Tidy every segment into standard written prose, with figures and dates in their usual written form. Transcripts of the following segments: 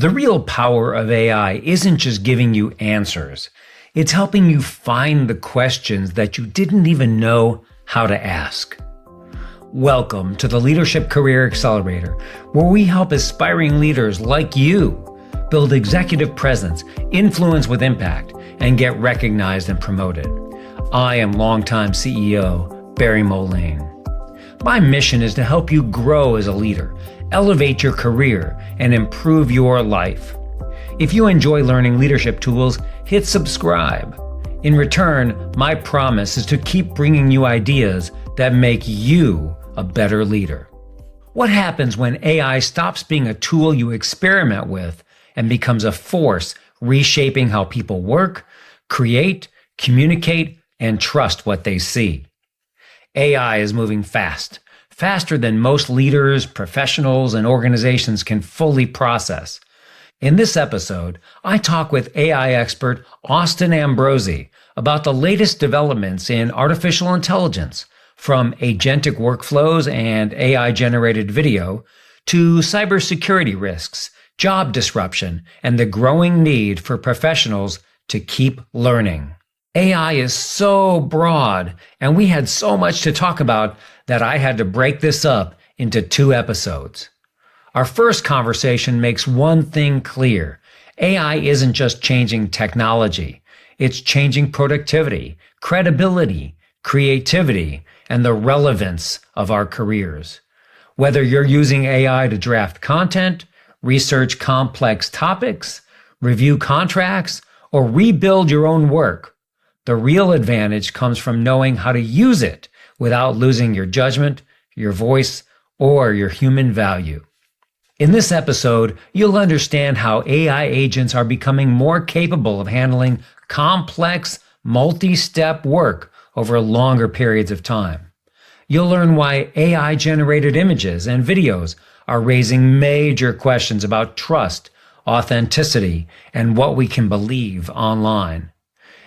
The real power of AI isn't just giving you answers. It's helping you find the questions that you didn't even know how to ask. Welcome to the Leadership Career Accelerator, where we help aspiring leaders like you build executive presence, influence with impact, and get recognized and promoted. I am longtime CEO Barry Moline. My mission is to help you grow as a leader, elevate your career, and improve your life. If you enjoy learning leadership tools, hit subscribe. In return, my promise is to keep bringing you ideas that make you a better leader. What happens when AI stops being a tool you experiment with and becomes a force reshaping how people work, create, communicate, and trust what they see? AI is moving fast, faster than most leaders, professionals, and organizations can fully process. In this episode, I talk with AI expert Austin Ambrozi about the latest developments in artificial intelligence, from agentic workflows and AI-generated video to cybersecurity risks, job disruption, and the growing need for professionals to keep learning. AI is so broad, and we had so much to talk about that I had to break this up into 2 episodes. Our first conversation makes one thing clear. AI isn't just changing technology. It's changing productivity, credibility, creativity, and the relevance of our careers. Whether you're using AI to draft content, research complex topics, review contracts, or rebuild your own work, the real advantage comes from knowing how to use it without losing your judgment, your voice, or your human value. In this episode, you'll understand how AI agents are becoming more capable of handling complex, multi-step work over longer periods of time. You'll learn why AI-generated images and videos are raising major questions about trust, authenticity, and what we can believe online.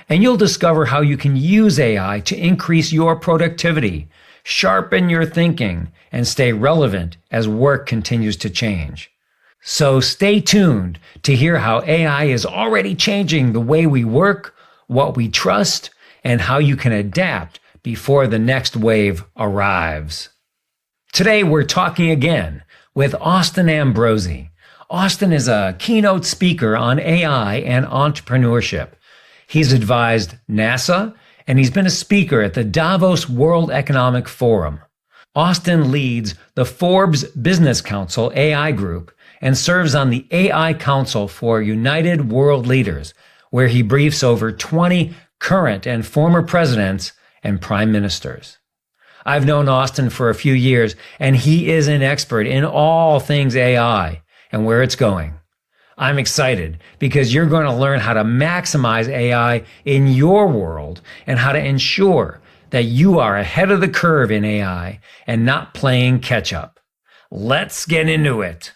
And you'll discover how you can use AI to increase your productivity, sharpen your thinking, and stay relevant as work continues to change. So stay tuned to hear how AI is already changing the way we work, what we trust, and how you can adapt before the next wave arrives. Today we're talking again with Austin Ambrozi. Austin is a keynote speaker on AI and entrepreneurship. He's advised NASA, and he's been a speaker at the Davos World Economic Forum. Austin leads the Forbes Business Council AI Group and serves on the AI Council for United World Leaders, where he briefs over 20 current and former presidents and prime ministers. I've known Austin for a few years, and he is an expert in all things AI and where it's going. I'm excited because you're going to learn how to maximize AI in your world and how to ensure that you are ahead of the curve in AI and not playing catch up. Let's get into it.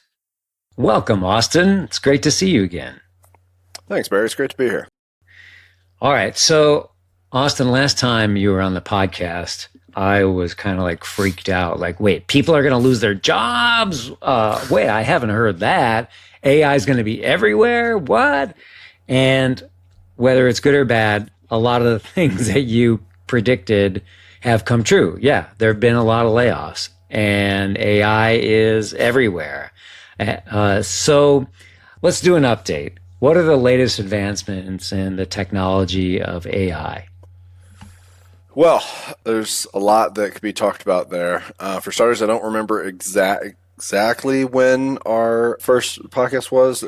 Welcome, Austin. It's great to see you again. Thanks, Barry. It's great to be here. All right. So, Austin, last time you were on the podcast, I was kind of like freaked out. Like, wait, people are going to lose their jobs? Wait, I haven't heard that. AI is going to be everywhere? What? And whether it's good or bad, a lot of the things that you predicted have come true. Yeah, there have been a lot of layoffs, and AI is everywhere. So let's do an update. What are the latest advancements in the technology of AI? Well, there's a lot that could be talked about there. For starters, I don't remember exactly when our first podcast was.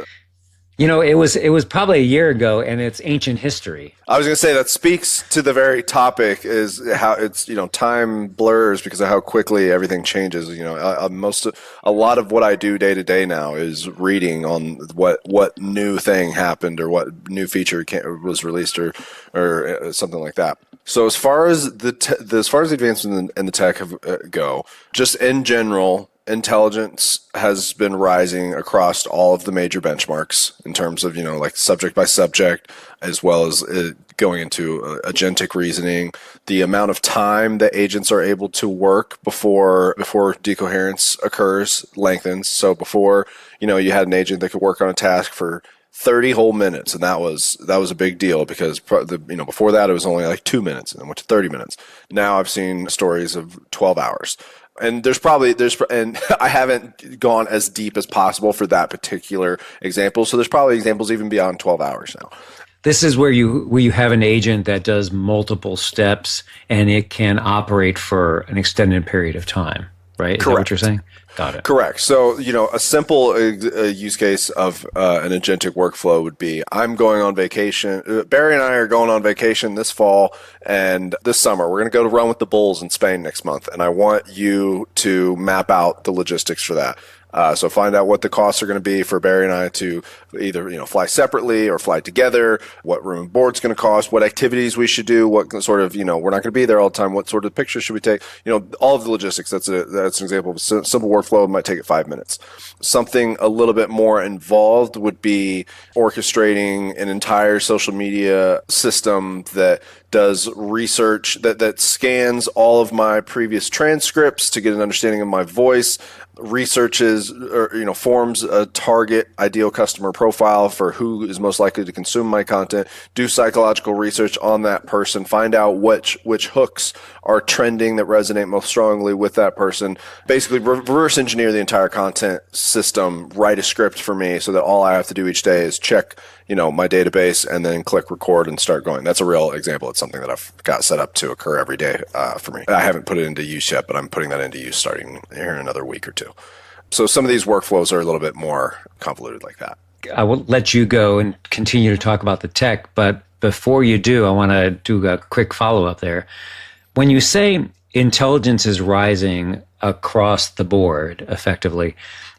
You know, it was probably a year ago, and it's ancient history. I was going to say that speaks to the very topic, is how it's, time blurs because of how quickly everything changes. A lot of what I do day to day now is reading on what new thing happened or what new feature was released or something like that. So as far as the advancements in the tech go, just in general, intelligence has been rising across all of the major benchmarks in terms of, like subject by subject, as well as going into agentic reasoning, the amount of time that agents are able to work before decoherence occurs lengthens. So before, you had an agent that could work on a task for 30 whole minutes, and that was a big deal because before that it was only like 2 minutes, and then went to 30 minutes. Now I've seen stories of 12 hours. And and I haven't gone as deep as possible for that particular example. So there's probably examples even beyond 12 hours now. This is where you have an agent that does multiple steps and it can operate for an extended period of time, right? Is that what you're saying? Got it. Correct. So, a simple use case of an agentic workflow would be, I'm going on vacation. Barry and I are going on vacation this fall and this summer. We're going to go to run with the Bulls in Spain next month. And I want you to map out the logistics for that. So find out what the costs are going to be for Barry and I to either, fly separately or fly together, what room and board's going to cost, what activities we should do, what sort of, we're not going to be there all the time, what sort of pictures should we take, all of the logistics. That's an example of a simple workflow. It might take it 5 minutes. Something a little bit more involved would be orchestrating an entire social media system that does research, that scans all of my previous transcripts to get an understanding of my voice, researches or forms a target ideal customer profile for who is most likely to consume my content, do psychological research on that person, find out which hooks are trending that resonate most strongly with that person, basically reverse engineer the entire content system, write a script for me so that all I have to do each day is check my database and then click record and start going. That's a real example. It's something that I've got set up to occur every day for me. I haven't put it into use yet, but I'm putting that into use starting here in another week or two. So some of these workflows are a little bit more convoluted like that. I will let you go and continue to talk about the tech, but before you do, I want to do a quick follow-up there. When you say intelligence is rising across the board effectively,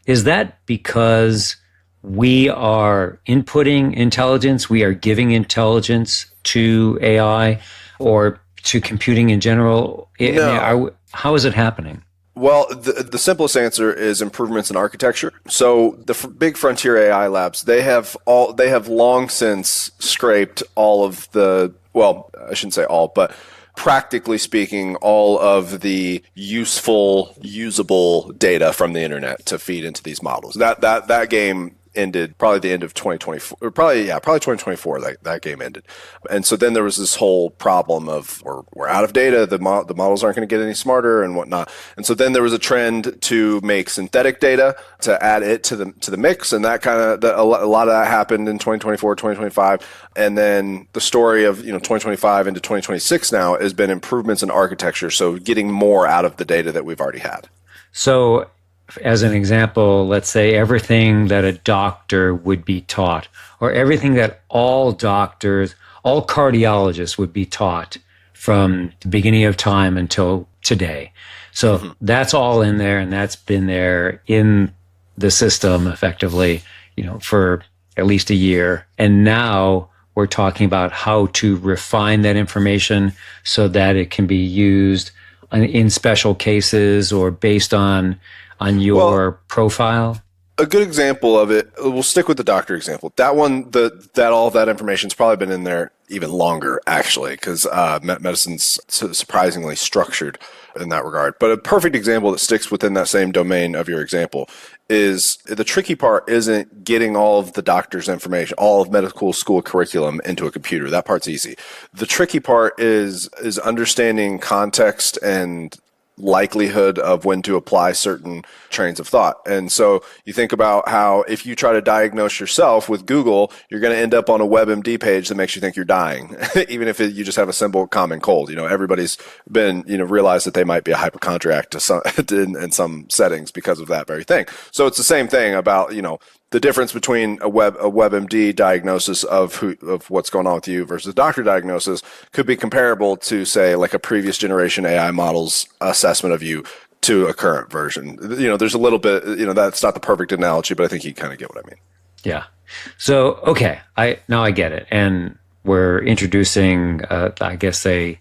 is that because we are inputting intelligence, we are giving intelligence to AI or to computing in general? No. How is it happening? Well, the simplest answer is improvements in architecture. So the big frontier AI labs, they have long since scraped all of the, well, I shouldn't say all, but practically speaking, all of the useful, usable data from the internet to feed into these models. That game ended probably the end of 2024, or probably 2024. That game ended, and so then there was this whole problem of we're out of data. The models aren't going to get any smarter and whatnot. And so then there was a trend to make synthetic data to add it to the mix, and that a lot of that happened in 2024, 2025, and then the story of 2025 into 2026 now has been improvements in architecture, so getting more out of the data that we've already had. So, as an example, let's say everything that a doctor would be taught, or everything that all cardiologists would be taught from the beginning of time until today. So that's all in there, and that's been there in the system effectively, for at least a year. And now we're talking about how to refine that information so that it can be used in special cases or based on your profile? A good example of it, we'll stick with the doctor example. That one, that all of that information's probably been in there even longer, actually, because medicine's surprisingly structured in that regard. But a perfect example that sticks within that same domain of your example is the tricky part isn't getting all of the doctor's information, all of medical school curriculum into a computer. That part's easy. The tricky part is understanding context and likelihood of when to apply certain trains of thought. And so you think about how if you try to diagnose yourself with Google, you're going to end up on a WebMD page that makes you think you're dying, even if you just have a simple common cold. Everybody's been, realized that they might be a hypochondriac in some settings because of that very thing. So it's the same thing about, the difference between a WebMD diagnosis of what's going on with you versus a doctor diagnosis could be comparable to, say, like a previous generation AI model's assessment of you to a current version. There's a little bit, that's not the perfect analogy, but I think you kind of get what I mean. Yeah. So, okay, now I get it. And we're introducing, I guess, a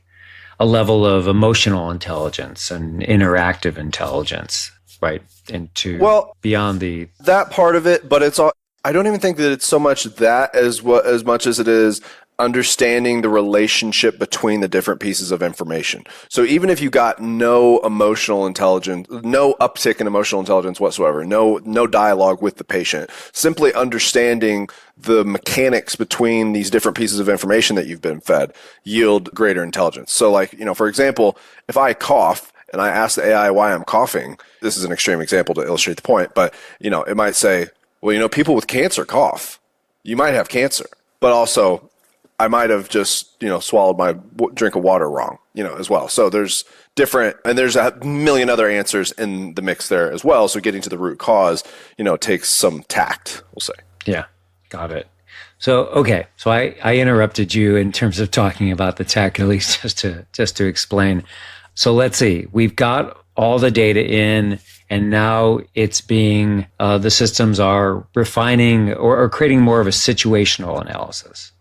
level of emotional intelligence and interactive intelligence, right? Into beyond that part of it, but it's all I don't even think that it's so much that as much as it is understanding the relationship between the different pieces of information. So even if you got no emotional intelligence, no uptick in emotional intelligence whatsoever, no dialogue with the patient, simply understanding the mechanics between these different pieces of information that you've been fed yield greater intelligence. So like, for example, if I cough and I ask the AI why I'm coughing, this is an extreme example to illustrate the point, but it might say, well, people with cancer cough. You might have cancer, but also I might have just, swallowed my drink of water wrong, as well. So there's there's a million other answers in the mix there as well. So getting to the root cause, takes some tact, we'll say. Yeah, got it. So, okay. So I interrupted you in terms of talking about the tech, at least just to explain. So let's see, we've got all the data in, and now it's being, the systems are refining or creating more of a situational analysis.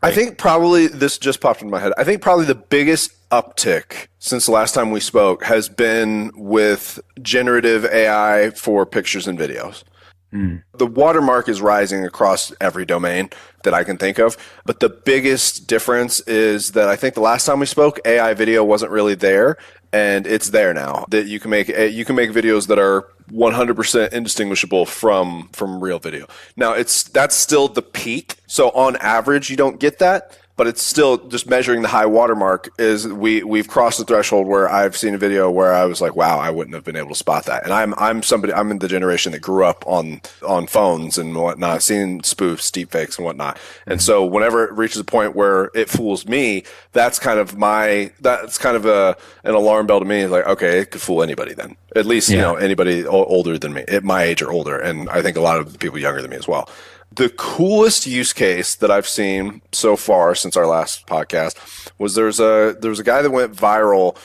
I think probably, this just popped into my head, I think probably the biggest uptick since the last time we spoke has been with generative AI for pictures and videos. The watermark is rising across every domain that I can think of. But the biggest difference is that I think the last time we spoke, AI video wasn't really there, and it's there now. That you can make videos that are 100% indistinguishable from real video. Now that's still the peak. So on average, you don't get that. But it's still just measuring the high watermark is we've crossed the threshold where I've seen a video where I was like, wow, I wouldn't have been able to spot that. And I'm in the generation that grew up on phones and whatnot, seeing spoofs, deepfakes and whatnot. And so whenever it reaches a point where it fools me, that's kind of an alarm bell to me. Like, okay, it could fool anybody then. At least, anybody older than me, at my age or older. And I think a lot of the people younger than me as well. The coolest use case that I've seen so far since our last podcast was there was a guy that went viral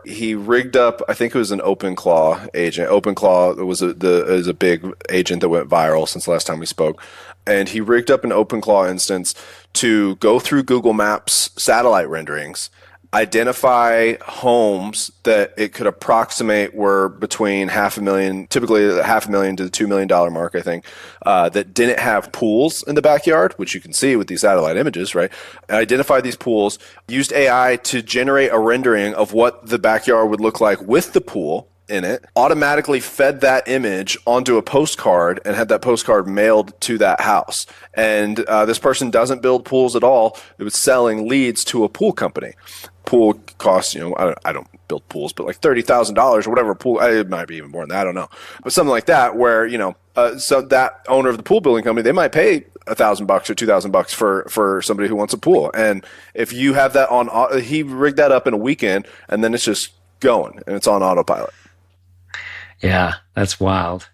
he rigged up, I think it was an OpenClaw agent. OpenClaw is a big agent that went viral since the last time we spoke. And he rigged up an OpenClaw instance to go through Google Maps satellite renderings, identify homes that it could approximate were between $500,000, typically $500,000 to the $2 million mark, I think, that didn't have pools in the backyard, which you can see with these satellite images, right? And identified these pools, used AI to generate a rendering of what the backyard would look like with the pool in it, automatically fed that image onto a postcard and had that postcard mailed to that house. And this person doesn't build pools at all. It was selling leads to a pool company. Pool costs, I don't build pools, but like $30,000 or whatever pool, it might be even more than that, I don't know. But something like that where, so that owner of the pool building company, they might pay $1,000 or $2,000 for somebody who wants a pool. And if you have that on, he rigged that up in a weekend and then it's just going and it's on autopilot. Yeah, that's wild.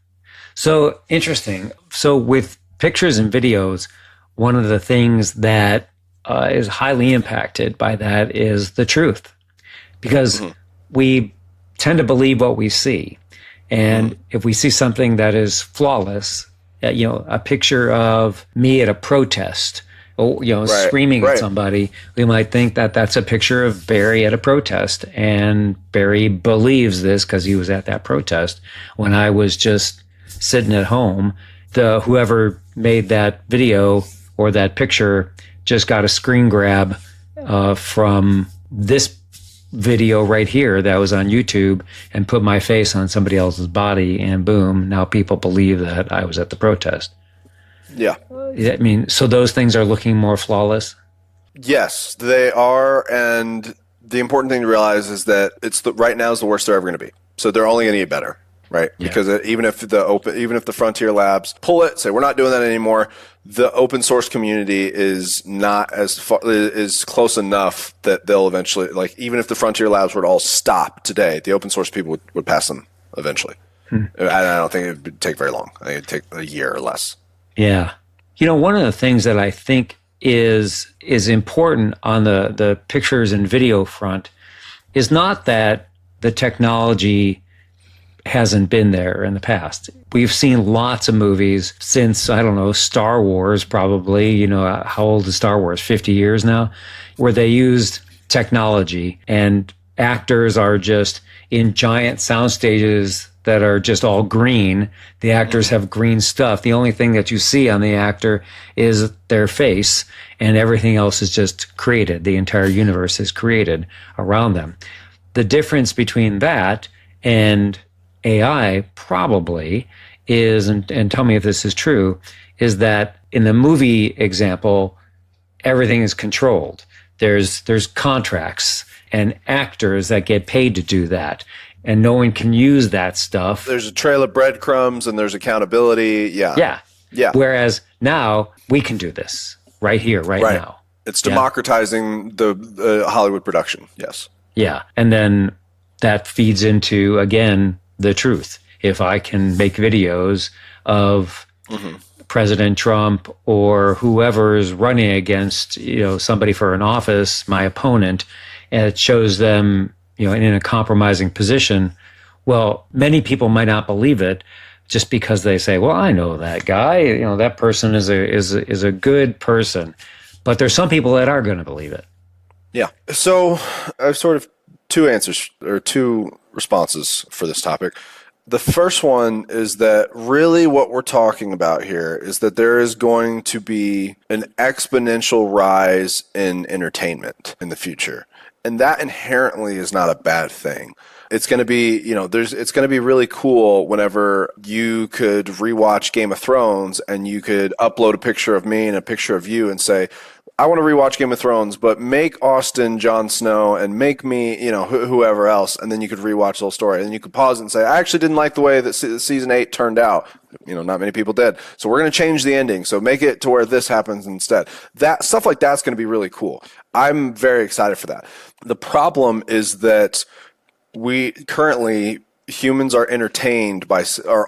So interesting. So with pictures and videos, one of the things that is highly impacted by that is the truth, because we tend to believe what we see. And if we see something that is flawless, a picture of me at a protest, screaming at somebody, we might think that that's a picture of Barry at a protest. And Barry believes this because he was at that protest when I was just sitting at home. Whoever made that video or that picture just got a screen grab from this video right here that was on YouTube and put my face on somebody else's body, and boom, now people believe that I was at the protest. Yeah. I mean, so those things are looking more flawless? Yes, they are. And the important thing to realize is that right now is the worst they're ever going to be. So they're only going to get better, right? Yeah. Because even if the frontier labs pull it, say we're not doing that anymore, the open source community is not is close enough that they'll eventually, like, even if the frontier labs were to all stop today, the open source people would pass them eventually. I don't think it would take very long. I think it'd take a year or less. Yeah. One of the things that I think is important on the pictures and video front is not that the technology hasn't been there in the past. We've seen lots of movies since, I don't know, Star Wars probably, how old is Star Wars? 50 years now, where they used technology and actors are just in giant sound stages that are just all green. The actors have green stuff. The only thing that you see on the actor is their face, and everything else is just created. The entire universe is created around them. The difference between that and AI probably is, and tell me if this is true, is that in the movie example, everything is controlled. There's contracts and actors that get paid to do that, and no one can use that stuff. There's a trail of breadcrumbs and there's accountability. Yeah. Whereas now we can do this right here, right now. It's democratizing the Hollywood production. Yes. Yeah. And then that feeds into, again, the truth. If I can make videos of President Trump or whoever is running against, somebody for an office, my opponent, and it shows them, in a compromising position, well, many people might not believe it just because they say, well, I know that guy, that person is a good person. But there's some people that are going to believe it. Yeah. So I have sort of two answers or two responses for this topic. The first one is that really what we're talking about here is that there is going to be an exponential rise in entertainment in the future. And that inherently is not a bad thing. It's going to be, it's going to be really cool whenever you could rewatch Game of Thrones and you could upload a picture of me and a picture of you and say, I want to rewatch Game of Thrones, but make Austin Jon Snow and make me, whoever else. And then you could rewatch the whole story. And you could pause it and say, I actually didn't like the way that season 8 turned out. Not many people did. So we're going to change the ending. So make it to where this happens instead. That stuff like that's going to be really cool. I'm very excited for that. The problem is that humans are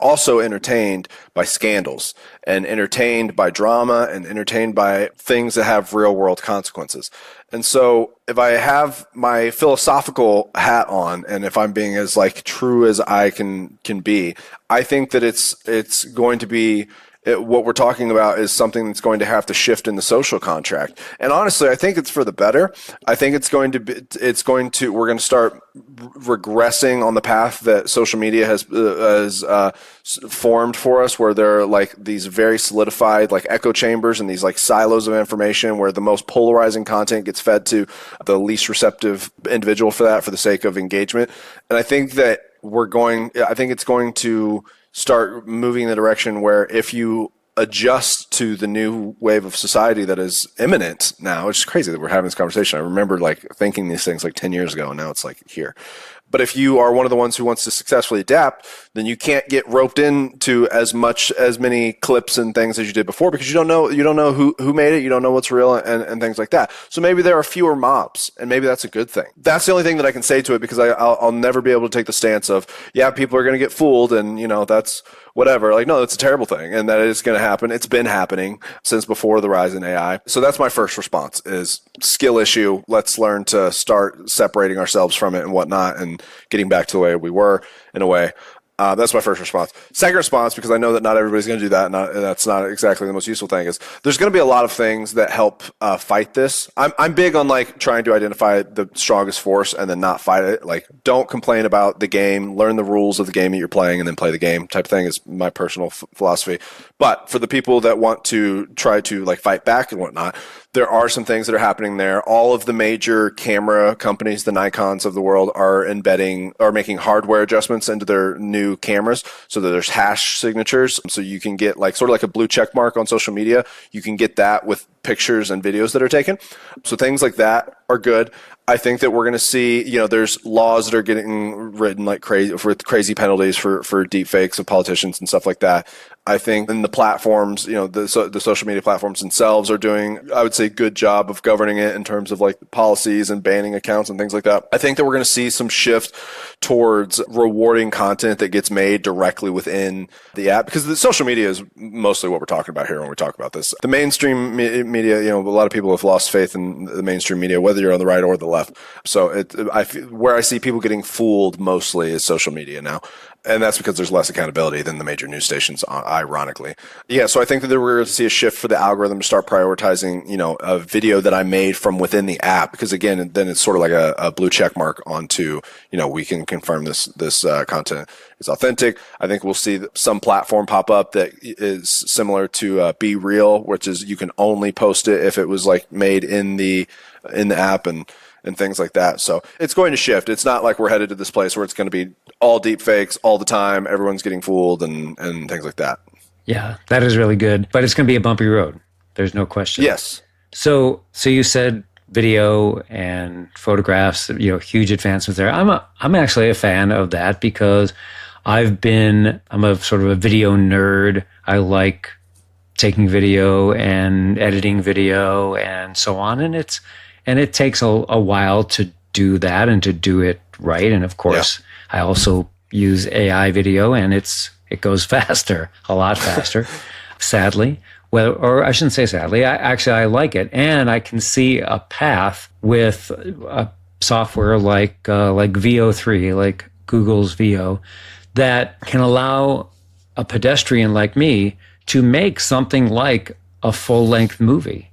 also entertained by scandals and entertained by drama and entertained by things that have real world consequences. And so if I have my philosophical hat on and if I'm being as true as I can be, I think that it's going to be what we're talking about is something that's going to have to shift in the social contract. And honestly, I think it's for the better. I think we're going to start regressing on the path that social media has formed for us, where there are these very solidified echo chambers and these silos of information where the most polarizing content gets fed to the least receptive individual for the sake of engagement. And I think that it's going to start moving in the direction where if you adjust to the new wave of society that is imminent now, it's crazy that we're having this conversation. I remember thinking these things 10 years ago, and now it's here. But if you are one of the ones who wants to successfully adapt, then you can't get roped into as many clips and things as you did before, because you don't know who made it, you don't know what's real and things like that. So maybe there are fewer mobs, and maybe that's a good thing. That's the only thing that I can say to it, because I'll never be able to take the stance of, people are going to get fooled and that's whatever. No, that's a terrible thing, and that is going to happen. It's been happening since before the rise in AI. So that's my first response: is skill issue. Let's learn to start separating ourselves from it and whatnot, and getting back to the way we were in a way. That's my first response. Second response, because I know that not everybody's going to do that, and that's not exactly the most useful thing, is there's going to be a lot of things that help fight this. I'm big on trying to identify the strongest force and then not fight it. Don't complain about the game, learn the rules of the game that you're playing, and then play the game type of thing is my personal philosophy. But for the people that want to try to fight back and whatnot, there are some things that are happening there. All of the major camera companies, the Nikons of the world, are making hardware adjustments into their new cameras so that there's hash signatures. So you can get sort of like a blue check mark on social media. You can get that with pictures and videos that are taken. So things like that are good. I think that we're going to see, there's laws that are getting written crazy with crazy penalties for deep fakes of politicians and stuff like that. I think in the platforms, the social media platforms themselves are doing, I would say, good job of governing it in terms of policies and banning accounts and things like that. I think that we're going to see some shift towards rewarding content that gets made directly within the app, because the social media is mostly what we're talking about here when we talk about this. The mainstream media, a lot of people have lost faith in the mainstream media, whether you're on the right or the left. So where I see people getting fooled mostly is social media now. And that's because there's less accountability than the major news stations, ironically. Yeah, so I think that we're going to see a shift for the algorithm to start prioritizing, a video that I made from within the app, because again, then it's sort of like a blue check mark onto, we can confirm this content is authentic. I think we'll see some platform pop up that is similar to Be Real, which is you can only post it if it was like made in the app and things like that. So it's going to shift. It's not like we're headed to this place where it's going to be all deep fakes all the time. Everyone's getting fooled and things like that. Yeah, that is really good. But it's going to be a bumpy road. There's no question. Yes. So you said video and photographs, huge advancements there. I'm actually a fan of that because I'm a sort of a video nerd. I like taking video and editing video and so on. And it takes a while to do that and to do it right. And of course, I also use AI video and it goes faster, a lot faster, sadly. Well, or I shouldn't say sadly. I like it. And I can see a path with a software like VO3, like Google's VO, that can allow a pedestrian like me to make something like a full-length movie.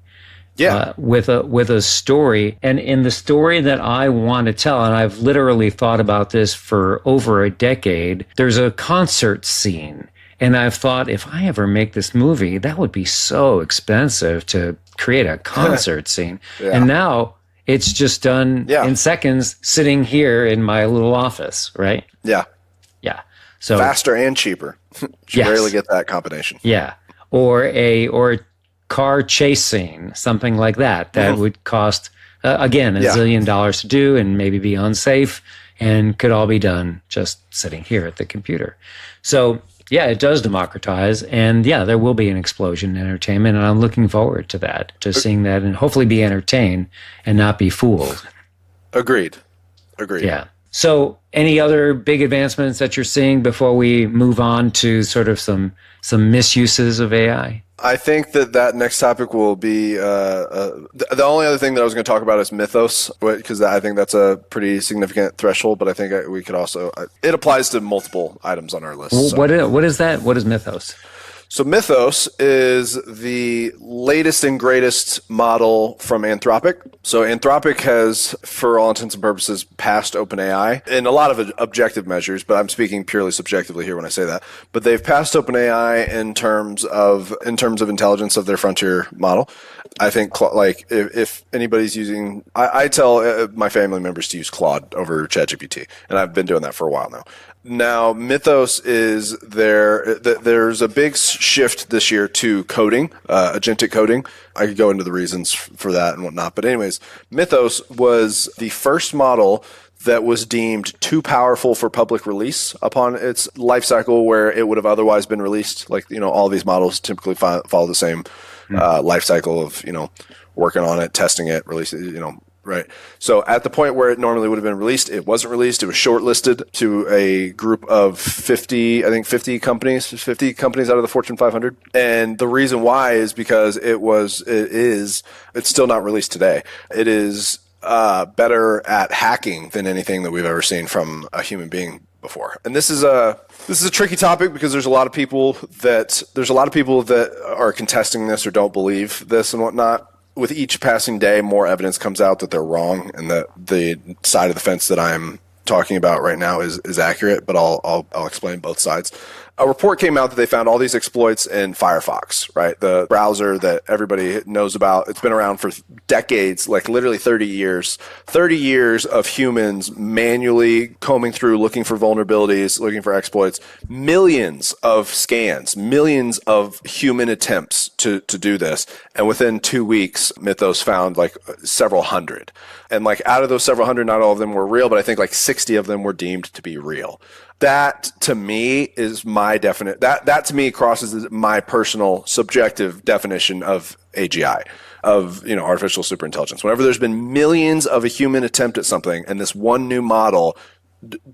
Yeah. With a story. And in the story that I want to tell, and I've literally thought about this for over a decade, there's a concert scene. And I've thought, if I ever make this movie, that would be so expensive to create a concert scene. Yeah. And now it's just done in seconds sitting here in my little office, right? Yeah. Yeah. So faster and cheaper. You rarely get that combination. Yeah. Or a car chase scene, something like that would cost, again, $1 zillion to do and maybe be unsafe and could all be done just sitting here at the computer. So, yeah, it does democratize. And, there will be an explosion in entertainment. And I'm looking forward to that, to seeing that and hopefully be entertained and not be fooled. Agreed. Yeah. So any other big advancements that you're seeing before we move on to sort of some misuses of AI? I think that next topic will be the only other thing that I was going to talk about is mythos, because I think that's a pretty significant threshold. But I think we could also it applies to multiple items on our list. Well, what is that? What is mythos? So Mythos is the latest and greatest model from Anthropic. So Anthropic has, for all intents and purposes, passed OpenAI in a lot of objective measures, but I'm speaking purely subjectively here when I say that. But they've passed OpenAI in terms of intelligence of their frontier model. I think like if anybody's using, I tell my family members to use Claude over ChatGPT, and I've been doing that for a while now. Now, Mythos is there's a big shift this year to coding, agentic coding. I could go into the reasons for that and whatnot. But anyways, Mythos was the first model that was deemed too powerful for public release upon its life cycle where it would have otherwise been released. Like, all these models typically follow the same life cycle of, working on it, testing it, releasing it, right. So at the point where it normally would have been released, it wasn't released. It was shortlisted to a group of 50 companies out of the Fortune 500. And the reason why is because it's still not released today. It is better at hacking than anything that we've ever seen from a human being before. And this is a tricky topic because there's a lot of people that are contesting this or don't believe this and whatnot. With each passing day, more evidence comes out that they're wrong and that the side of the fence that I'm talking about right now is accurate, but I'll explain both sides. A report came out that they found all these exploits in Firefox, right? The browser that everybody knows about. It's been around for decades, like literally 30 years. 30 years of humans manually combing through, looking for vulnerabilities, looking for exploits. Millions of scans, millions of human attempts to do this. And within 2 weeks, Mythos found like several hundred. And like out of those several hundred, not all of them were real, but I think like 60 of them were deemed to be real. That to me is my that to me crosses my personal subjective definition of AGI, of artificial superintelligence. Whenever there's been millions of a human attempt at something and this one new model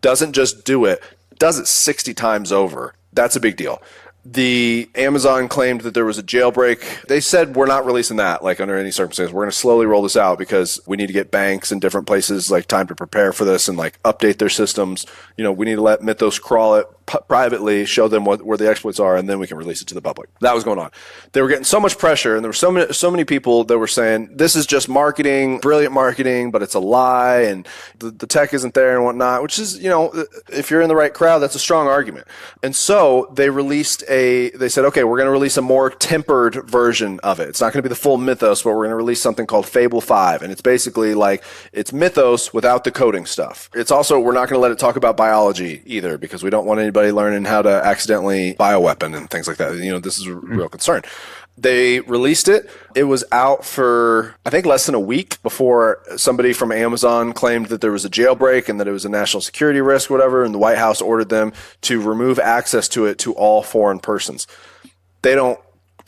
doesn't just do it, does it 60 times over, that's a big deal. The Amazon claimed that there was a jailbreak. They said, we're not releasing that, like under any circumstance. We're going to slowly roll this out because we need to get banks and different places like time to prepare for this and like update their systems. We need to let Mythos crawl it privately, show them where the exploits are, and then we can release it to the public. That was going on. They were getting so much pressure, and there were so many people that were saying, this is just marketing, brilliant marketing, but it's a lie, and the tech isn't there and whatnot, which is, if you're in the right crowd, that's a strong argument. And so they said, okay, we're going to release a more tempered version of it. It's not going to be the full Mythos, but we're going to release something called Fable 5. And it's basically like, it's Mythos without the coding stuff. It's also, we're not going to let it talk about biology either, because we don't want anybody learning how to accidentally bioweapon and things like that. This is a real concern. They released it. It was out for, I think, less than a week before somebody from Amazon claimed that there was a jailbreak and that it was a national security risk, whatever, and the White House ordered them to remove access to it to all foreign persons. They don't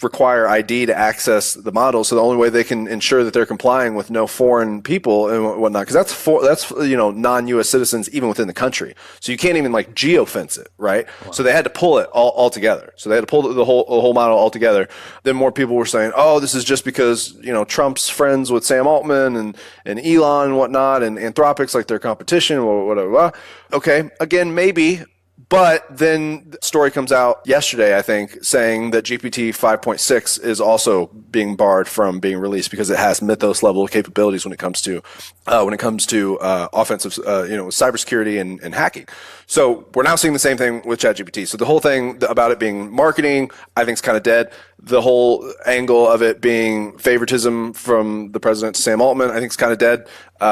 require ID to access the model, so the only way they can ensure that they're complying with no foreign people and whatnot, because that's non-U.S. citizens even within the country, so you can't even like geofence it, right? Wow. So they had to pull it all together. So they had to pull the whole model all together. Then more people were saying, oh, this is just because Trump's friends with Sam Altman and Elon and whatnot, and Anthropic's like their competition, whatever. Okay, again, maybe. But then the story comes out yesterday, I think, saying that GPT 5.6 is also being barred from being released because it has Mythos level capabilities when it comes to offensive, cybersecurity and hacking. So we're now seeing the same thing with ChatGPT. So the whole thing about it being marketing, I think, is kind of dead. The whole angle of it being favoritism from the president to Sam Altman, I think, is kind of dead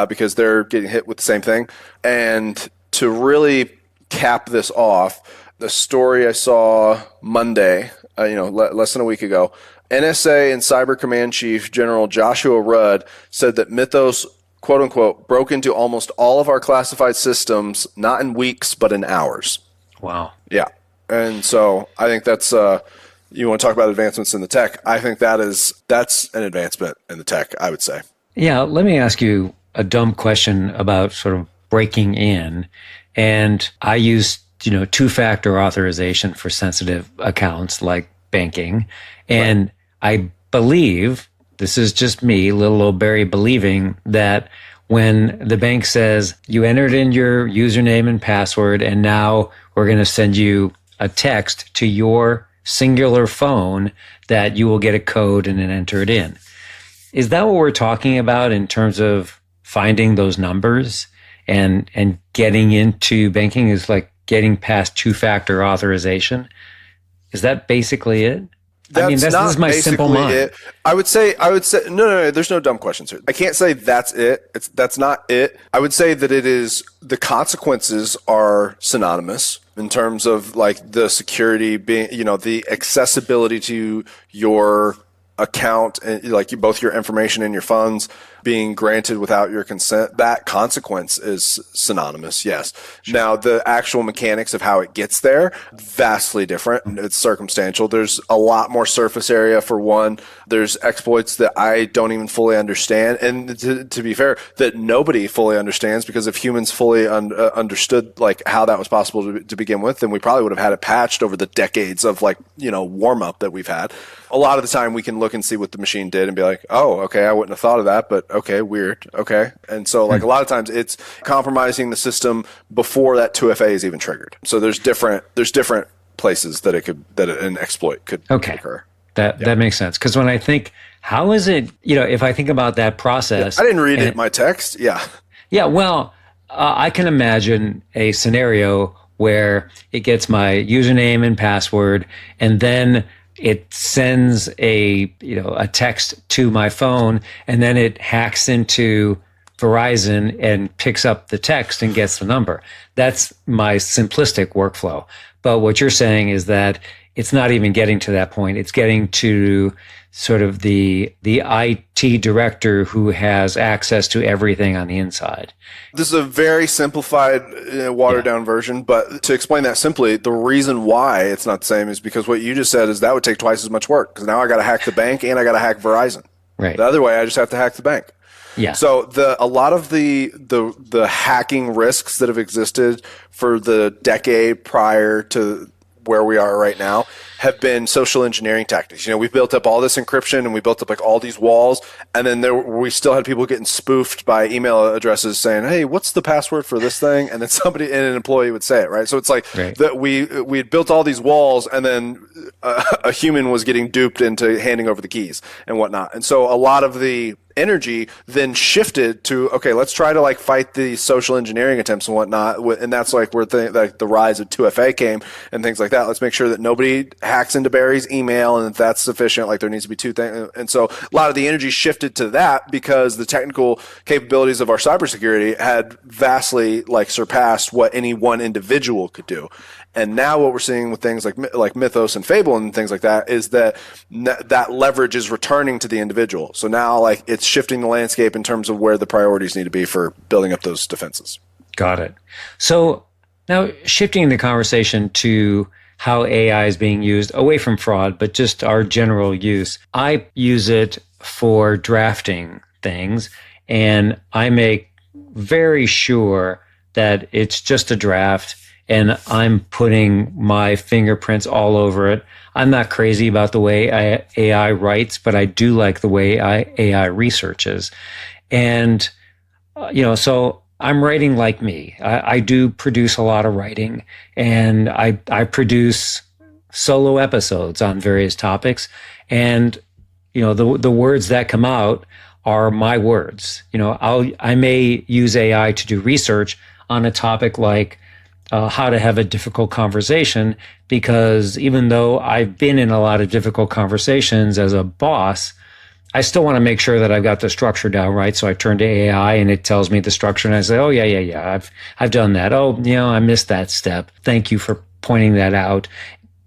because they're getting hit with the same thing. And to really cap this off, the story I saw Monday, less than a week ago, NSA and Cyber Command Chief General Joshua Rudd said that Mythos, quote unquote, broke into almost all of our classified systems, not in weeks, but in hours. Wow. Yeah. And so I think that's, you want to talk about advancements in the tech. I think that's an advancement in the tech, I would say. Yeah. Let me ask you a dumb question about sort of breaking in. And I use, two-factor authorization for sensitive accounts like banking. And right. I believe, this is just me, little old Barry, believing that when the bank says you entered in your username and password, and now we're going to send you a text to your singular phone that you will get a code and then enter it in. Is that what we're talking about in terms of finding those numbers? And getting into banking is like getting past two-factor authorization. Is that basically it? This is my simple mind. It. I would say, no, there's no dumb questions here. I can't say that's it. That's not it. I would say that it is, the consequences are synonymous in terms of like the security being, the accessibility to your account and like both your information and your funds being granted without your consent, that consequence is synonymous. Yes. Sure. Now the actual mechanics of how it gets there, vastly different. It's circumstantial. There's a lot more surface area for one. There's exploits that I don't even fully understand. And to be fair, that nobody fully understands, because if humans fully understood like how that was possible to begin with, then we probably would have had it patched over the decades of warm up that we've had. A lot of the time we can look and see what the machine did and be like, oh, okay, I wouldn't have thought of that, but okay, weird. Okay. And so a lot of times it's compromising the system before that 2FA is even triggered. So there's different places that an exploit could occur. That makes sense. Because when I think, how is it, if I think about that process. I didn't read it in my text. Yeah. Yeah. Well, I can imagine a scenario where it gets my username and password, and then it sends a text to my phone, and then it hacks into Verizon and picks up the text and gets the number. That's my simplistic workflow. But what you're saying is that it's not even getting to that point. It's getting to sort of the IT director who has access to everything on the inside. This is a very simplified, watered down version, but to explain that simply, the reason why it's not the same is because what you just said is that would take twice as much work, because now I got to hack the bank and I got to hack Verizon. Right. The other way, I just have to hack the bank. Yeah. So a lot of the hacking risks that have existed for the decade prior to where we are right now have been social engineering tactics. We built up all this encryption and we built up like all these walls, and then we still had people getting spoofed by email addresses saying, "Hey, what's the password for this thing?" And then an employee would say it, right? So it's like that we had built all these walls, and then a human was getting duped into handing over the keys and whatnot. And so a lot of the energy then shifted to, okay, let's try to like fight the social engineering attempts and whatnot. And that's like where the rise of 2FA came and things like that. Let's make sure that nobody hacks into Barry's email, and if that's sufficient, like there needs to be two things. And so a lot of the energy shifted to that because the technical capabilities of our cybersecurity had vastly like surpassed what any one individual could do. And now what we're seeing with things like Mythos and Fable and things like that is that leverage is returning to the individual. So now like it's shifting the landscape in terms of where the priorities need to be for building up those defenses. Got it. So now shifting the conversation to how AI is being used away from fraud, but just our general use. I use it for drafting things, and I make very sure that it's just a draft and I'm putting my fingerprints all over it. I'm not crazy about the way AI writes, but I do like the way AI researches. And, so I'm writing like me. I do produce a lot of writing, and I produce solo episodes on various topics. And, the words that come out are my words. I may use AI to do research on a topic like how to have a difficult conversation, because even though I've been in a lot of difficult conversations as a boss, I still want to make sure that I've got the structure down right. So I turn to AI and it tells me the structure, and I say, "Oh yeah, I've done that. Oh, I missed that step. Thank you for pointing that out."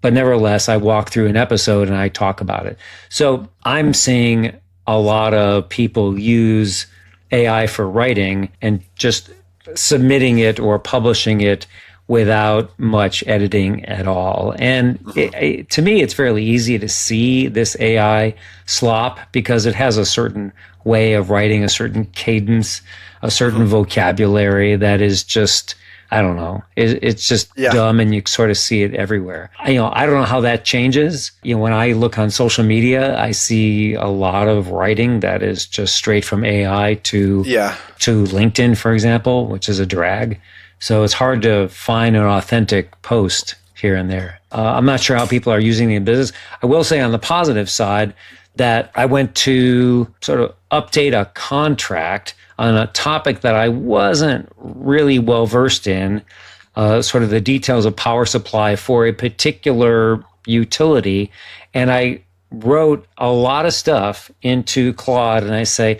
But nevertheless, I walk through an episode and I talk about it. So I'm seeing a lot of people use AI for writing and just submitting it or publishing it without much editing at all. And to me, it's fairly easy to see this AI slop because it has a certain way of writing, a certain cadence, a certain vocabulary that is just, I don't know, it's just dumb, and you sort of see it everywhere. I don't know how that changes. When I look on social media, I see a lot of writing that is just straight from AI to LinkedIn, for example, which is a drag. So it's hard to find an authentic post here and there. I'm not sure how people are using it in business. I will say on the positive side that I went to sort of update a contract on a topic that I wasn't really well versed in, sort of the details of power supply for a particular utility. And I wrote a lot of stuff into Claude, and I say,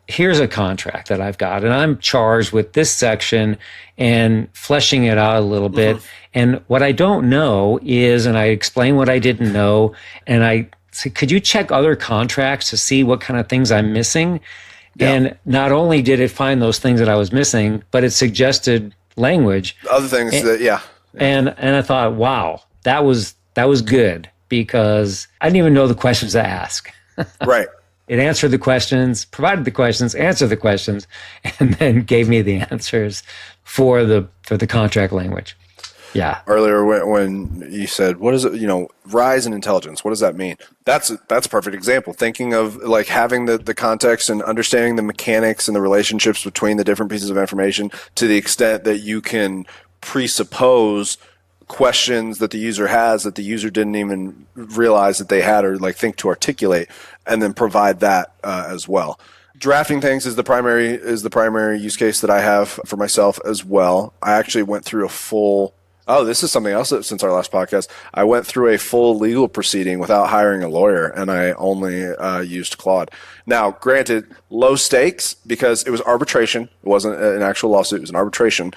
here's a contract that I've got, and I'm charged with this section and fleshing it out a little bit. And what I don't know is, and I explain what I didn't know, and I say, could you check other contracts to see what kind of things I'm missing? Yeah. And not only did it find those things that I was missing, but it suggested language. Other things And I thought, wow, that was good, because I didn't even know the questions to ask. Right. It answered the questions, provided the questions, answered the questions, and then gave me the answers for the contract language. Yeah. Earlier when you said, what is it, rise in intelligence, what does that mean? That's a perfect example. Thinking of like having the context and understanding the mechanics and the relationships between the different pieces of information to the extent that you can presuppose questions that the user has that the user didn't even realize that they had or like think to articulate, and then provide that as well. Drafting things is the primary use case that I have for myself as well. I actually went through a full this is something else since our last podcast. I went through a full legal proceeding without hiring a lawyer, and I only used Claude. Now, granted, low stakes because it was arbitration. It wasn't an actual lawsuit. It was an arbitration.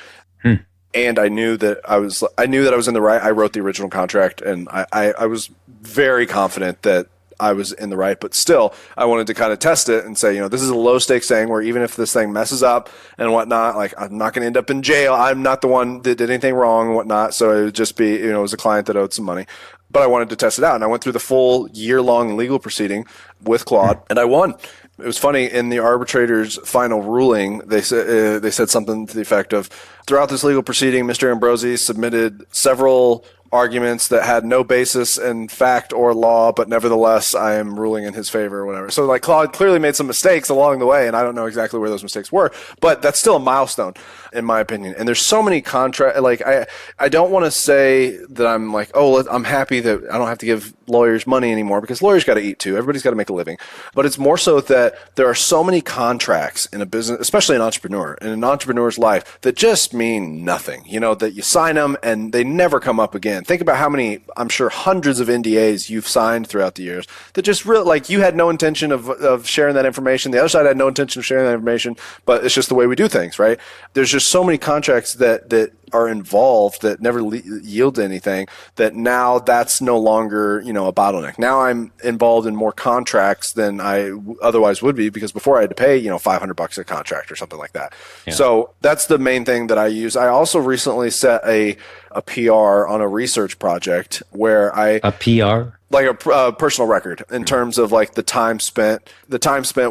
And I knew that I was in the right. I wrote the original contract, and I was very confident that I was in the right, but still, I wanted to kind of test it and say, this is a low stakes thing where even if this thing messes up and whatnot, like I'm not going to end up in jail. I'm not the one that did anything wrong and whatnot. So it would just be, it was a client that owed some money, but I wanted to test it out. And I went through the full year-long legal proceeding with Claude, and I won. It was funny, in the arbitrator's final ruling, they said something to the effect of, throughout this legal proceeding, Mr. Ambrozi submitted several arguments that had no basis in fact or law, but nevertheless, I am ruling in his favor or whatever. So like Claude clearly made some mistakes along the way, and I don't know exactly where those mistakes were, but that's still a milestone in my opinion. And there's so many like I don't want to say that I'm like, oh, I'm happy that I don't have to give lawyers money anymore, because lawyers got to eat too. Everybody's got to make a living. But it's more so that there are so many contracts in a business, especially an entrepreneur, in an entrepreneur's life, that just mean nothing. You know, that you sign them and they never come up again. Think about how many, I'm sure hundreds of NDAs you've signed throughout the years that just really, like, you had no intention of sharing that information. The other side had no intention of sharing that information, but it's just the way we do things, right? There's just so many contracts that are involved that never yield anything, that now that's no longer, a bottleneck. Now I'm involved in more contracts than I otherwise would be, because before I had to pay, $500 a contract or something like that. Yeah. So that's the main thing that I use. I also recently set a PR on a research project where a PR? Like a personal record in terms of like the time spent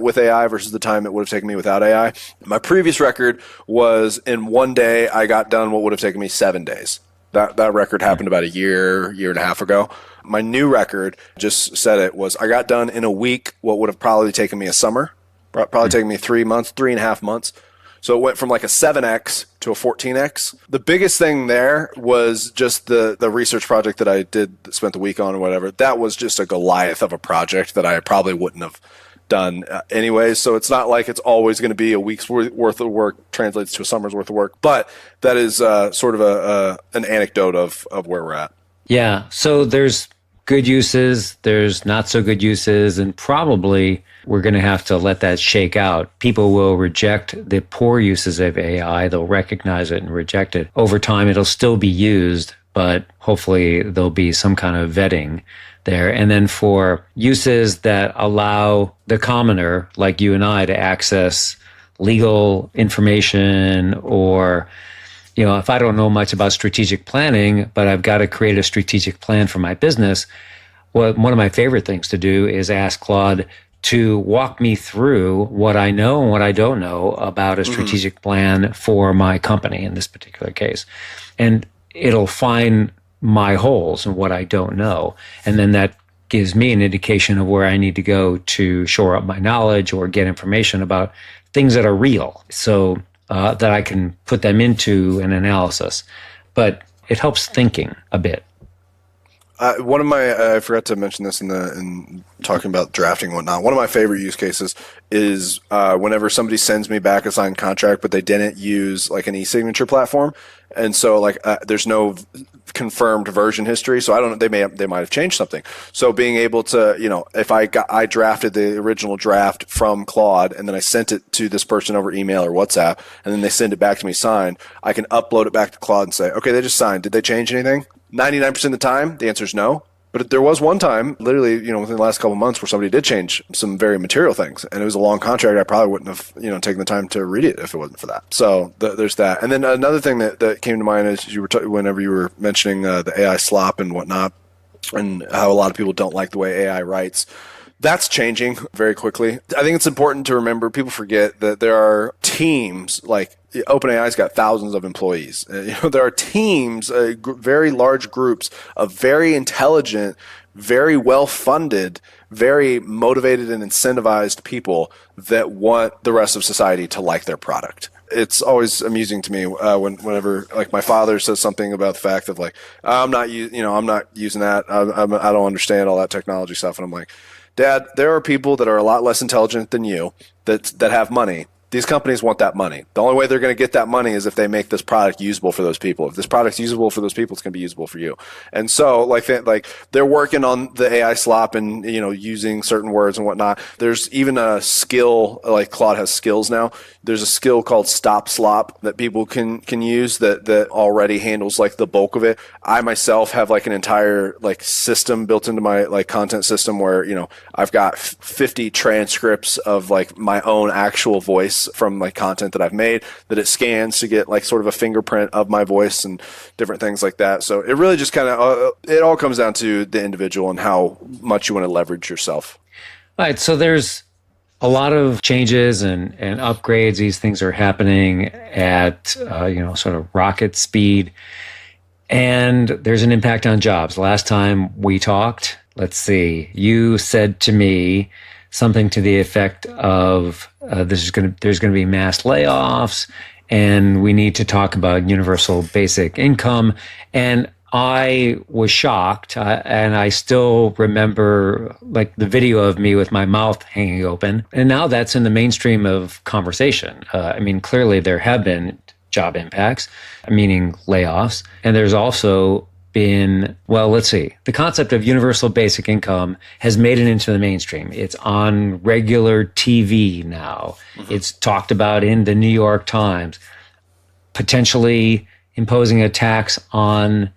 with AI versus the time it would have taken me without AI. My previous record was, in one day I got done what would have taken me 7 days. That record happened about a year and a half ago. My new record, just said it, was I got done in a week what would have probably taken me a summer, probably taken me 3.5 months. So it went from like a 7x to a 14x. The biggest thing there was just the research project that I spent the week on or whatever. That was just a Goliath of a project that I probably wouldn't have done anyways. So it's not like it's always going to be a week's worth of work translates to a summer's worth of work. But that is sort of an anecdote of where we're at. Yeah. So there's good uses, there's not so good uses, and probably we're going to have to let that shake out. People will reject the poor uses of AI. They'll recognize it and reject it. Over time, it'll still be used, but hopefully there'll be some kind of vetting there. And then for uses that allow the commoner, like you and I, to access legal information, or if I don't know much about strategic planning, but I've got to create a strategic plan for my business, well, one of my favorite things to do is ask Claude to walk me through what I know and what I don't know about a strategic plan for my company in this particular case. And it'll find my holes and what I don't know. And then that gives me an indication of where I need to go to shore up my knowledge or get information about things that are real, so that I can put them into an analysis. But it helps thinking a bit. One of my, I forgot to mention this in talking about drafting and whatnot. One of my favorite use cases is whenever somebody sends me back a signed contract, but they didn't use like an e-signature platform. And so like there's no confirmed version history. So I don't know, they might have changed something. So being able to, if I drafted the original draft from Claude and then I sent it to this person over email or WhatsApp, and then they send it back to me signed, I can upload it back to Claude and say, okay, they just signed. Did they change anything? 99% of the time, the answer is no. But there was one time, literally, within the last couple of months, where somebody did change some very material things, and it was a long contract. I probably wouldn't have, taken the time to read it if it wasn't for that. So there's that. And then another thing that came to mind is whenever you were mentioning the AI slop and whatnot, and how a lot of people don't like the way AI writes. That's changing very quickly. I think it's important to remember, people forget that there are teams, like OpenAI's got thousands of employees. There are teams, very large groups of very intelligent, very well-funded, very motivated and incentivized people that want the rest of society to like their product. It's always amusing to me whenever like my father says something about the fact of like, I'm not using that. I don't understand all that technology stuff. And I'm like, Dad, there are people that are a lot less intelligent than you that have money. These companies want that money. The only way they're going to get that money is if they make this product usable for those people. If this product's usable for those people, it's going to be usable for you. And so, like they're working on the AI slop and using certain words and whatnot. There's even a skill, like Claude has skills now. There's a skill called stop slop that people can use that already handles like the bulk of it. I myself have like an entire like system built into my like content system where I've got 50 transcripts of like my own actual voice from like content that I've made that it scans to get like sort of a fingerprint of my voice and different things like that. So it really just kind of it all comes down to the individual and how much you want to leverage yourself. All right. So there's a lot of changes and upgrades. These things are happening at sort of rocket speed. And there's an impact on jobs. Last time we talked, let's see, you said to me something to the effect of there's going to be mass layoffs, and we need to talk about universal basic income. And I was shocked, and I still remember like the video of me with my mouth hanging open. And now that's in the mainstream of conversation. I mean, clearly there have been job impacts, meaning layoffs. And there's also been, well, let's see, the concept of universal basic income has made it into the mainstream. It's on regular TV now. Mm-hmm. It's talked about in the New York Times, potentially imposing a tax on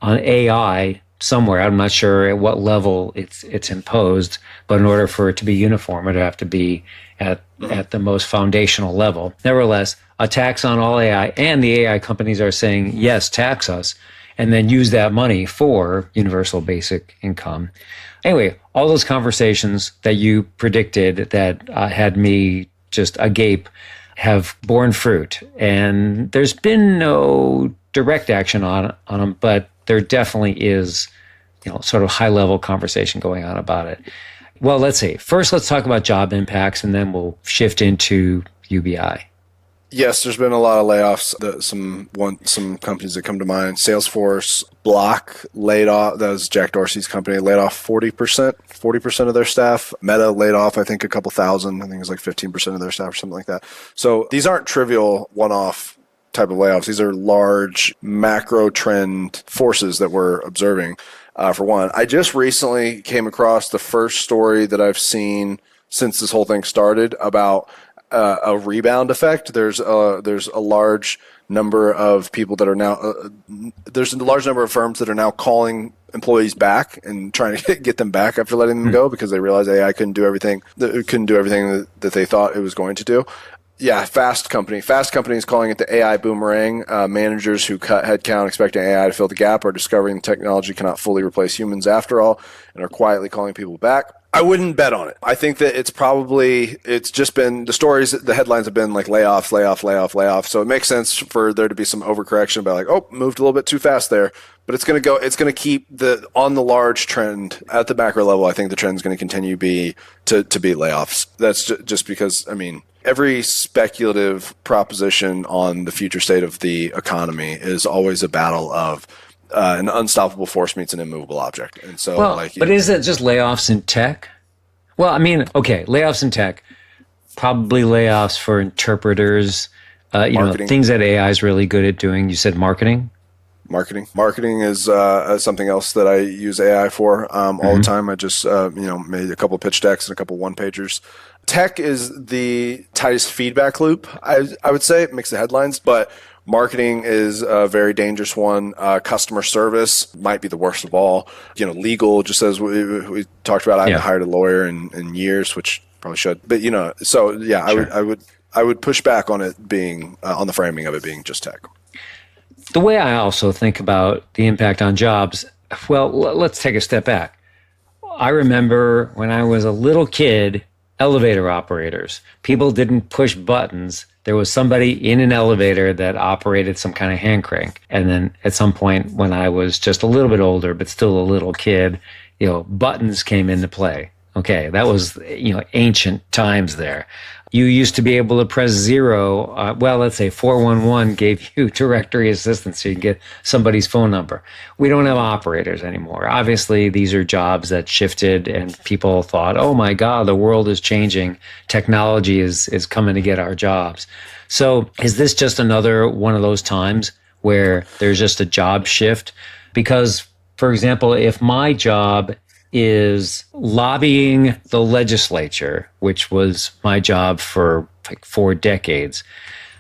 AI somewhere. I'm not sure at what level it's imposed, but in order for it to be uniform, it'd have to be at the most foundational level. Nevertheless, a tax on all AI, and the AI companies are saying, yes, tax us, and then use that money for universal basic income. Anyway, all those conversations that you predicted that had me just agape have borne fruit. And there's been no direct action on them, but there definitely is, sort of high-level conversation going on about it. Well, let's see. First, let's talk about job impacts, and then we'll shift into UBI. Yes, there's been a lot of layoffs. Some companies that come to mind. Salesforce, Block laid off. That was Jack Dorsey's company. Laid off 40% of their staff. Meta laid off, I think, a couple thousand. I think it was like 15% of their staff or something like that. So these aren't trivial one-off type of layoffs. These are large macro trend forces that we're observing. For one, I just recently came across the first story that I've seen since this whole thing started about a rebound effect. There's a large number of people that are now there's a large number of firms that are now calling employees back and trying to get them back after letting them go because they realized AI couldn't do everything that they thought it was going to do. Yeah, Fast Company is calling it the AI boomerang. Managers who cut headcount expecting AI to fill the gap are discovering the technology cannot fully replace humans after all and are quietly calling people back. I wouldn't bet on it. I think that it's just been the headlines have been like layoff. So it makes sense for there to be some overcorrection about like, oh, moved a little bit too fast there. But it's going to keep on the large trend at the macro level. I think the trend is going to continue to be layoffs. That's just because, I mean, every speculative proposition on the future state of the economy is always a battle of an unstoppable force meets an immovable object. And so, but is it just layoffs in tech? Well, I mean, okay, layoffs in tech, probably layoffs for interpreters, things that AI is really good at doing. You said marketing? Marketing is something else that I use AI for all the time. I just made a couple of pitch decks and a couple of one-pagers. Tech is the tightest feedback loop, I would say. It makes the headlines, but marketing is a very dangerous one. Customer service might be the worst of all. Legal, just as we talked about, I haven't hired a lawyer in years, which probably should. But so yeah, sure. I would push back on it being on the framing of it being just tech. The way I also think about the impact on jobs, well, let's take a step back. I remember when I was a little kid, elevator operators. People didn't push buttons. There was somebody in an elevator that operated some kind of hand crank. And then at some point when I was just a little bit older, but still a little kid, buttons came into play. Okay, that was, ancient times there. You used to be able to press 0. Let's say 411 gave you directory assistance so you can get somebody's phone number. We don't have operators anymore. Obviously, these are jobs that shifted and people thought, oh my God, the world is changing. Technology is coming to get our jobs. So is this just another one of those times where there's just a job shift? Because, for example, if my job is lobbying the legislature, which was my job for like 4 decades.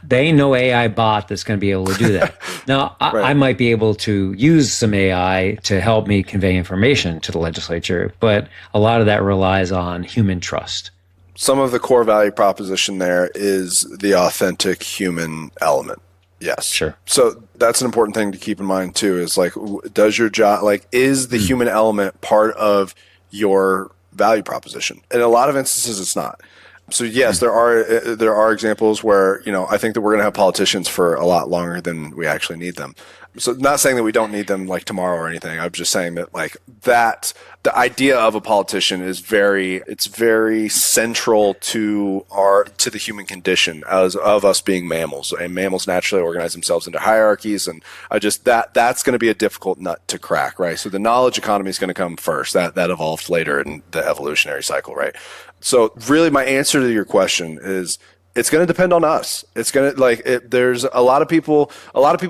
They know AI bot that's going to be able to do that. Now, right. I might be able to use some AI to help me convey information to the legislature, but a lot of that relies on human trust. Some of the core value proposition there is the authentic human element. Yes. Sure. So that's an important thing to keep in mind too, is like, does your job, is the human element part of your value proposition? In a lot of instances, it's not. So yes, there are examples where, I think that we're going to have politicians for a lot longer than we actually need them. So not saying that we don't need them like tomorrow or anything. I'm just saying that the idea of a politician is very central to the human condition as of us being mammals, and mammals naturally organize themselves into hierarchies. And that's going to be a difficult nut to crack, right? So the knowledge economy is going to come first. That evolved later in the evolutionary cycle, right? So really my answer to your question is it's going to depend on us. It's going to there's a lot of people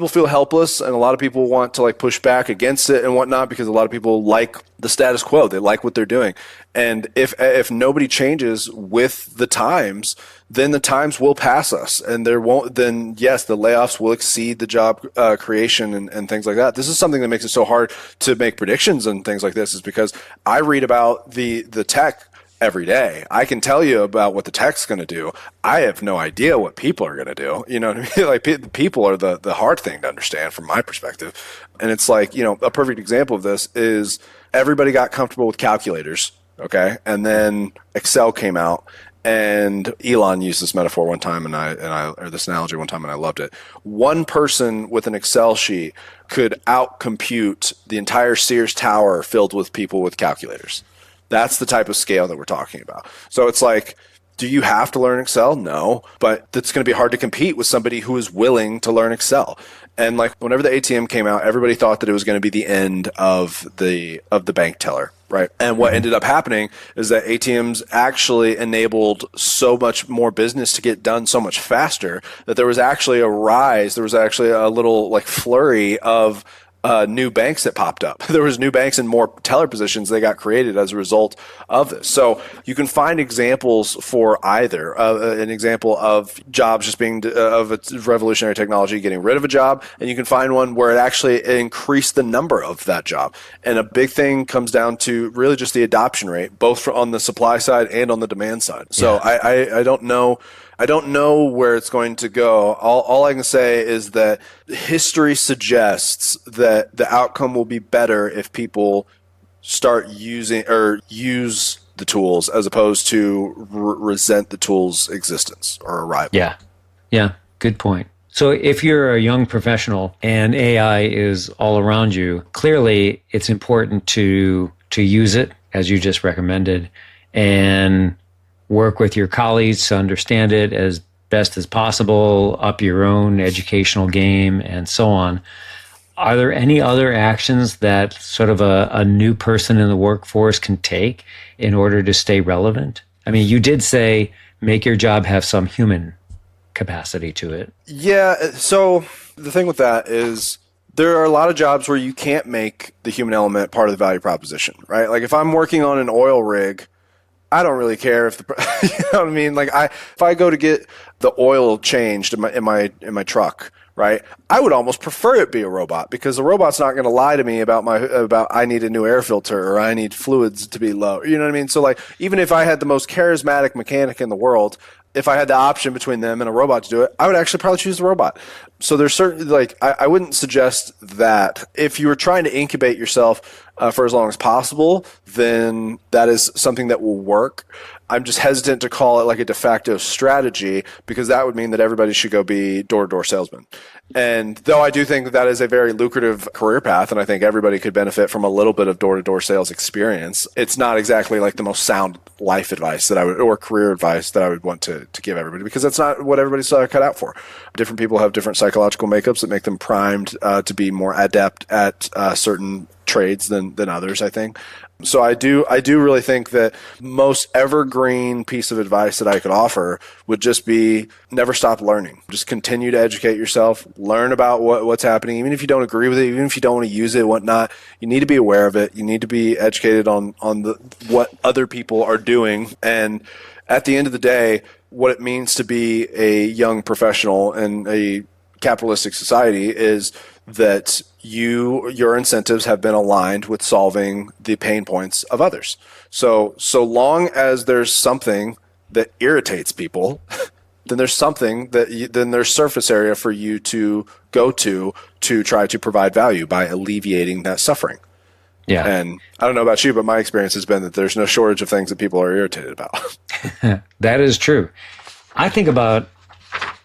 feel helpless, and a lot of people want to push back against it and whatnot, because a lot of people like the status quo. They like what they're doing. And if nobody changes with the times, then the times will pass us, and then yes, the layoffs will exceed the job creation and things like that. This is something that makes it so hard to make predictions and things like this, is because I read about the tech every day. I can tell you about what the tech's going to do. I have no idea what people are going to do. You know what I mean? People are the hard thing to understand from my perspective. And it's a perfect example of this is everybody got comfortable with calculators. Okay. And then Excel came out, and Elon used this metaphor one time, or this analogy one time, and I loved it. One person with an Excel sheet could outcompute the entire Sears Tower filled with people with calculators. That's the type of scale that we're talking about. So it's do you have to learn Excel? No, but it's going to be hard to compete with somebody who is willing to learn Excel. And whenever the ATM came out, everybody thought that it was going to be the end of the bank teller, right? And what ended up happening is that ATMs actually enabled so much more business to get done so much faster that there was actually a rise. There was actually a little flurry of new banks that popped up. There was new banks and more teller positions that got created as a result of this. So you can find examples for either. An example of jobs just being of a revolutionary technology getting rid of a job, and you can find one where it actually increased the number of that job. And a big thing comes down to really just the adoption rate, both on the supply side and on the demand side. So I don't know. I don't know where it's going to go. All I can say is that history suggests that the outcome will be better if people start using or use the tools as opposed to resent the tool's existence or arrival. Yeah. Good point. So if you're a young professional and AI is all around you, clearly it's important to use it as you just recommended, and work with your colleagues to understand it as best as possible, up your own educational game, and so on. Are there any other actions that sort of a new person in the workforce can take in order to stay relevant? I mean, you did say make your job have some human capacity to it. Yeah. So the thing with that is there are a lot of jobs where you can't make the human element part of the value proposition, right? If I'm working on an oil rig, I don't really care if you know what I mean? If I go to get the oil changed in my truck, right? I would almost prefer it be a robot, because the robot's not going to lie to me about I need a new air filter or I need fluids to be low. You know what I mean? So even if I had the most charismatic mechanic in the world, if I had the option between them and a robot to do it, I would actually probably choose the robot. So there's certainly I wouldn't suggest that. If you were trying to incubate yourself for as long as possible, then that is something that will work. I'm just hesitant to call it a de facto strategy, because that would mean that everybody should go be door-to-door salesman. And though I do think that is a very lucrative career path, and I think everybody could benefit from a little bit of door-to-door sales experience, it's not exactly the most sound life advice that I would, or career advice that I would want to give everybody, because that's not what everybody's cut out for. Different people have different psychological makeups that make them primed to be more adept at certain trades than others, I think. So I do really think that most evergreen piece of advice that I could offer would just be never stop learning. Just continue to educate yourself, learn about what's happening, even if you don't agree with it, even if you don't want to use it, whatnot. You need to be aware of it. You need to be educated on what other people are doing. And at the end of the day, what it means to be a young professional in a capitalistic society is that your incentives have been aligned with solving the pain points of others. So long as there's something that irritates people, then there's something then there's surface area for you to go to try to provide value by alleviating that suffering. Yeah. And I don't know about you, but my experience has been that there's no shortage of things that people are irritated about. That is true. I think about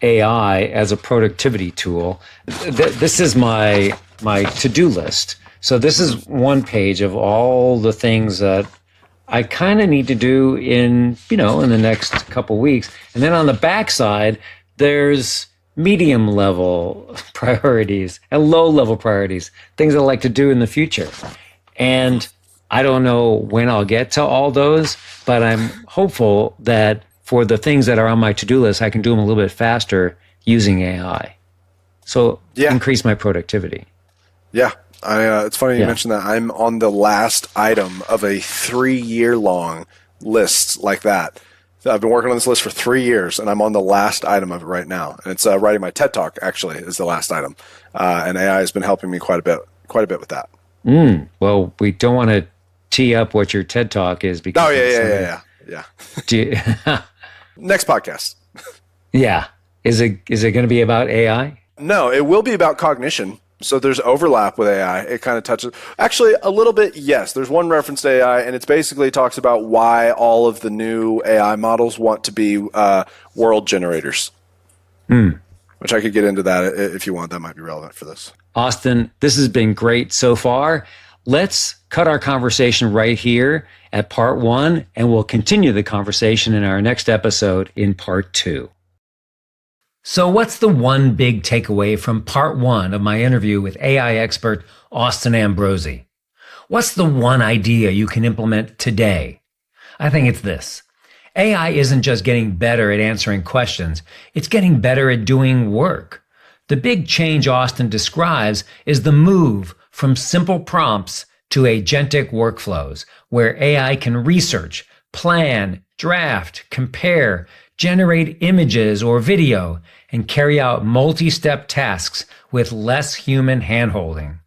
AI as a productivity tool. This is my to-do list. So this is one page of all the things that I kind of need to do in the next couple weeks. And then on the backside, there's medium level priorities and low level priorities, things I like to do in the future. And I don't know when I'll get to all those, but I'm hopeful that for the things that are on my to-do list, I can do them a little bit faster using AI. So increase my productivity. Yeah. It's funny you mentioned that. I'm on the last item of a 3-year-long list like that. I've been working on this list for 3 years, and I'm on the last item of it right now. And it's writing my TED Talk, actually, is the last item. And AI has been helping me quite a bit with that. Well, we don't want to tee up what your TED Talk is. Because Yeah. Next podcast. Yeah. Is it going to be about AI? No, it will be about cognition. So there's overlap with AI. It kind of touches, actually, a little bit, yes. There's one reference to AI, and it basically talks about why all of the new AI models want to be world generators. Which I could get into that if you want. That might be relevant for this. Austin, this has been great so far. Let's cut our conversation right here at part 1, and we'll continue the conversation in our next episode in part 2. So what's the one big takeaway from part 1 of my interview with AI expert Austin Ambrozi? What's the one idea you can implement today? I think it's this. AI isn't just getting better at answering questions, it's getting better at doing work. The big change Austin describes is the move from simple prompts to agentic workflows, where AI can research, plan, draft, compare, generate images or video, and carry out multi-step tasks with less human handholding.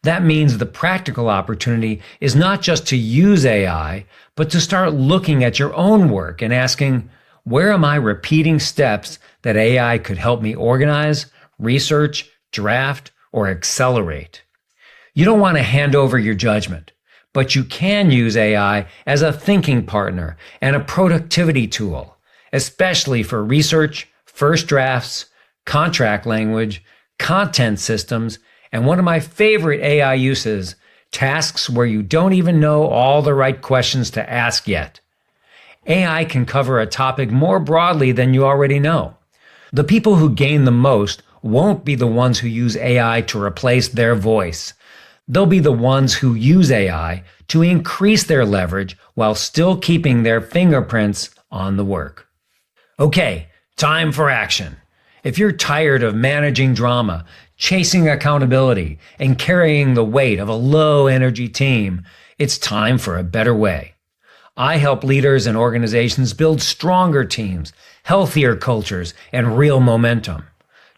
That means the practical opportunity is not just to use AI, but to start looking at your own work and asking, where am I repeating steps that AI could help me organize, research, draft, or accelerate? You don't want to hand over your judgment, but you can use AI as a thinking partner and a productivity tool, especially for research, first drafts, contract language, content systems, and one of my favorite AI uses, tasks where you don't even know all the right questions to ask yet. AI can cover a topic more broadly than you already know. The people who gain the most won't be the ones who use AI to replace their voice. They'll be the ones who use AI to increase their leverage while still keeping their fingerprints on the work. Okay, time for action. If you're tired of managing drama, chasing accountability, and carrying the weight of a low-energy team, it's time for a better way. I help leaders and organizations build stronger teams, healthier cultures, and real momentum.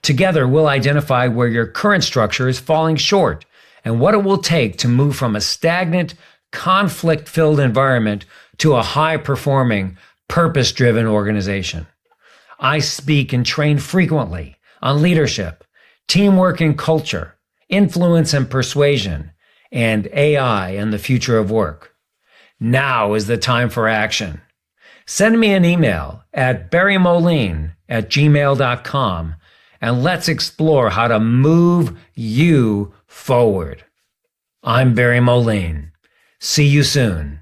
Together, we'll identify where your current structure is falling short and what it will take to move from a stagnant, conflict-filled environment to a high-performing, purpose-driven organization. I speak and train frequently on leadership, teamwork and culture, influence and persuasion, and AI and the future of work. Now is the time for action. Send me an email at barrymoline@gmail.com and let's explore how to move you forward. I'm Barry Moline. See you soon.